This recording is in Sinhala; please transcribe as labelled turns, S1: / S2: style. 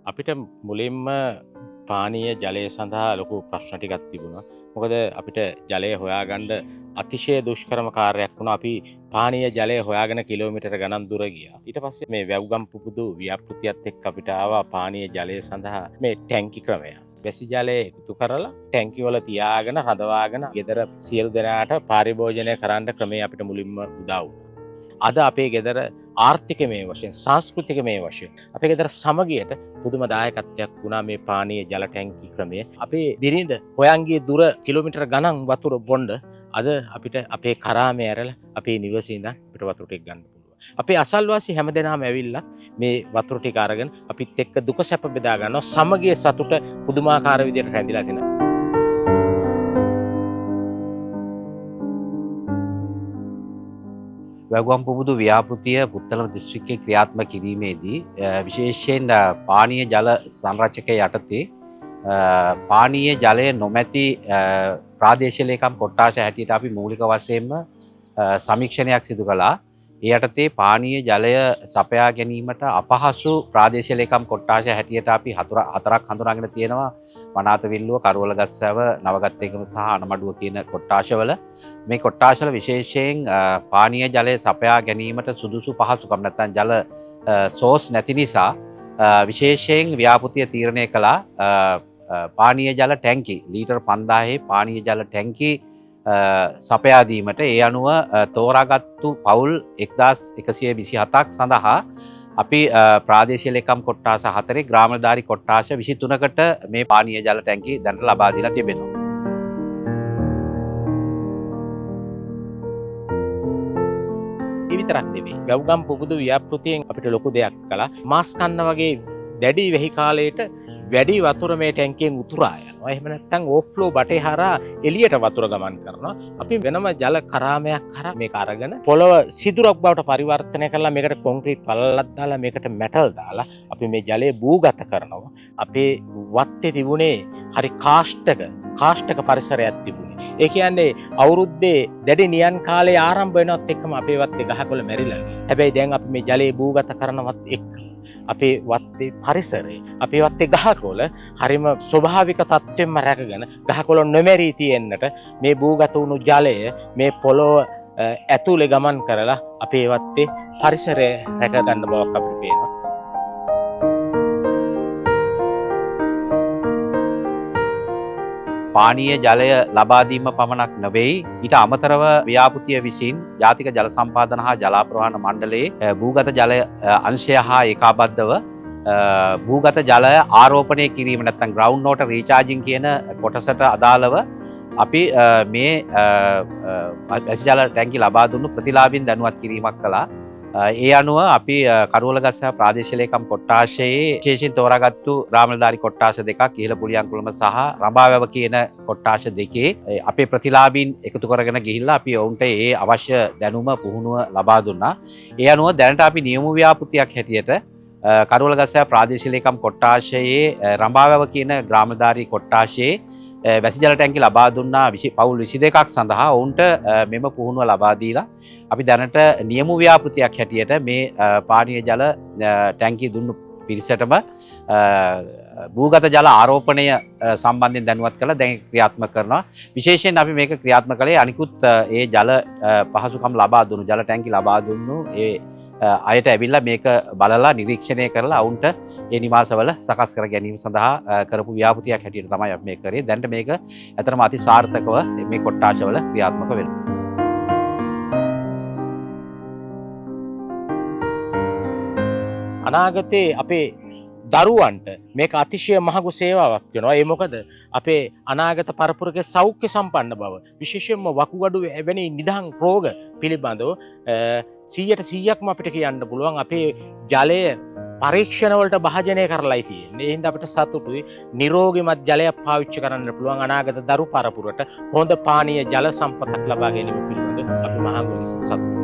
S1: අපිට මුලින්ම පානීය ජලය සඳහා ලොකු ප්‍රශ්න ටිකක් තිබුණා. මොකද අපිට ජලය හොයාගන්න අතිශය දුෂ්කරම කාර්යයක් වුණා. අපි පානීය ජලය හොයාගෙන කිලෝමීටර ගණන් දුර ගියා. ඊට පස්සේ මේ වැව්ගම් පුබුදු ව්‍යාපෘතියත් එක්ක අපිට ආවා පානීය ජලය සඳහා මේ ටැංකි ක්‍රමය. වැසි ජලය එකතු කරලා ටැංකි වල තියාගෙන රඳවාගෙන ගෙදර සියලු දෙනාට පාරිභෝජනය කරන්න ක්‍රමය අපිට මුලින්ම උදා වුණා. අද අපේ ගෙදර ආර්ථිකමය වශයෙන් සංස්කෘතිකමය වශයෙන් අපේ ගෙදර සමගියට පුදුම දායකත්වයක් වුණා මේ පානීය ජල ටැංකි ක්‍රමය. අපේ බිරිඳ හොයන්ගේ දුර කිලෝමීටර ගණන් වතුර බොන්න අද අපිට අපේ කරාමේ ඇරලා අපේ නිවසේ ඉඳන් අපිට වතුර ටික ගන්න පුළුවන්. අපේ අසල්වාසී හැමදෙනාම ඇවිල්ලා මේ වතුර ටික අරගෙන අපිත් එක්ක දුක සැප බෙදා ගන්නවා. සමගිය සතුට පුදුමාකාර විදිහට රැඳිලා තියෙනවා.
S2: වැව්ගම් පුබුදු ව්‍යාපෘතිය පුත්තලම දිස්ත්‍රික්කයේ ක්‍රියාත්මක කිරීමේදී විශේෂයෙන් පානීය ජල සංරක්ෂක යටතේ පානීය ජලය නොමැති ප්‍රාදේශීය ලේකම් කොට්ටාශ හැටියට අපි මූලික වශයෙන්ම සමීක්ෂණයක් සිදු කළා. ඒ යටතේ පානීය ජලය සපයා ගැනීමට අපහසු ප්‍රාදේශීය ලේකම් කොට්ටාශ හැටියට අපි හතරක් හඳුනාගෙන තියෙනවා. වනාතවිල්ලුව, කරවලගස්සව, නවගත්තේකම සහ අනමඩුව කියන කොට්ටාශවල. මේ කොට්ටාශවල විශේෂයෙන් පානීය ජලය සපයා ගැනීමට සුදුසු පහසුකම් නැත්නම් ජල සෝස් නැති නිසා විශේෂයෙන් ව්‍යාපෘතිය තීරණය කළා පානීය ජල ටැංකි ලීටර් 5000 පානීය ජල ටැංකි සපයා දීමට ඒ අනුව තෝරාගත්තු පවුල් 1127ක් සඳහා අපි ප්‍රාදේශීය ලේකම් කොට්ටාස 4 ග්‍රාම නිලධාරී කොට්ටාස 23කට මේ පානීය ජල ටැංකි දැනට ලබා දීලා තිබෙනවා.
S1: ඒ විතරක් නෙවෙයි. වැව්ගම් පුබුදු ව්‍යාපෘතියෙන් අපිට ලොකු දෙයක් කළා. මාස් කන්න වගේ දැඩි වෙහි කාලයට වැඩි වතුර මේ ටැංකියෙන් උතුරා යනවා. එහෙම නැත්නම් ඕෆ්ලෝ බටේ හරහා එළියට වතුර ගමන් කරනවා. අපි වෙනම ජල කරාමයක් කරා මේක අරගෙන පොළව සිදුරක් බවට පරිවර්තනය කරලා මේකට කොන්ක්‍රීට් පළලක් දාලා මේකට මැටල් දාලා අපි මේ ජලය භූගත කරනවා. අපේ වත්තේ තිබුණේ හරි කාෂ්ඨක පරිසරයක් තිබුණේ. ඒ කියන්නේ අවුරුද්දේ දැඩි නියන් කාලේ ආරම්භ වෙනවත් එක්කම අපේ වත්තේ ගහකොළ මැරිලා ගියා. හැබැයි දැන් අපි මේ ජලය භූගත කරනවත් එක්ක අපේ වත්තේ පරිසරය අපේ වත්තේ ගහකොළ හරිම ස්වභාවික තත්ත්වෙන්ම රැකගෙන ගහකොළ නොමැරී තියෙන්නට මේ භූගත වුණු ජලය මේ පොළොව ඇතුලේ ගමන් කරලා අපේ වත්තේ පරිසරය රැක ගන්න බවක් අපිට පේනවා.
S2: පානීය ජලය ලබා දීම පමණක් නෙවෙයි ඊට අමතරව ව්‍යාපෘතිය විසින් ජාතික ජල සම්පාදන හා ජලාප්‍රවාහන මණ්ඩලයේ භූගත ජල අංශය හා ඒකාබද්ධව භූගත ජලය ආරෝපණය කිරීම නැත්නම් ග්‍රවුන්ඩ් වෝටර් රීචාර්ජින් කියන කොටසට අදාළව අපි මේ වැසි ජල ටැංකි ලබා දුන්නු ප්‍රතිලාභීන් දැනුවත් කිරීමක් කළා. ඒ අනුව අපි කරවලගස්ස ප්‍රාදේශීය ලේකම් කොට්ටාශයේ විශේෂයෙන් තෝරාගත්තු ග්‍රාම නිලධාරී කොට්ටාශ දෙකක් ඉහළ පුලියන්කුළම සහ රඹාවැව කියන කොට්ටාශ දෙකේ අපේ ප්‍රතිලාභීන් එකතු කරගෙන ගිහිල්ලා අපි ඔවුන්ට ඒ අවශ්‍ය දැනුම පුහුණුව ලබා දුන්නා. ඒ අනුව දැනට අපි නියම ව්‍යාපෘතියක් හැටියට කරවලගස්ස ප්‍රාදේශීය ලේකම් කොට්ටාශයේ රඹාවැව කියන ග්‍රාම නිලධාරී කොට්ටාශයේ වැසි ජල ටැංකි ලබා දුන්නා පවුල් 22ක් සඳහා ඔවුන්ට මෙම පුහුණුව ලබා දීලා අපි දැනට නියම ව්‍යාපෘතියක් හැටියට මේ පානීය ජල ටැංකි දුන්නු පිරිසටම භූගත ජල ආරෝපණය සම්බන්ධයෙන් දැනුවත් කරලා දැන් ක්‍රියාත්මක කරනවා. විශේෂයෙන් අපි මේක ක්‍රියාත්මක කළේ අනිකුත් ඒ ජල පහසුකම් ලබා දුන්නු ජල ටැංකි ලබා දුන්නු ඒ අයට ඇවිල්ලා මේක බලලා නිරීක්ෂණය කරලා අවුන්ට ඒ නිවාසවල සකස් කර ගැනීම සඳහා කරපු ව්‍යාපෘතියක් හැටියට තමයි අපි මේක කරේ. දැන්ට මේක ඇත්තටම අති සාර්ථකව මේ කොට්ටාශවල ක්‍රියාත්මක වෙනවා.
S1: අනාගතයේ අපේ දරුවන්ට මේක අතිශය මහඟු සේවාවක් වෙනවා. ඒ මොකද අපේ අනාගත පරපුරගේ සෞඛ්‍ය සම්පන්න බව විශේෂයෙන්ම වකුගඩු වැනි නිදහන් රෝග පිළිබඳව 100%ක්ම අපිට කියන්න පුළුවන් අපේ ජලය පරීක්ෂණ වලට භාජනය කරලායි තියෙන්නේ. ඒ හින්දා අපිට සතුටුයි නිරෝගීමත් ජලයක් පාවිච්චි කරන්න පුළුවන් අනාගත දරු පරපුරට හොඳ පානීය ජල සම්පතක් ලබා ගැනීම පිළිබඳව අපි මහඟු ලෙස සතුටුයි.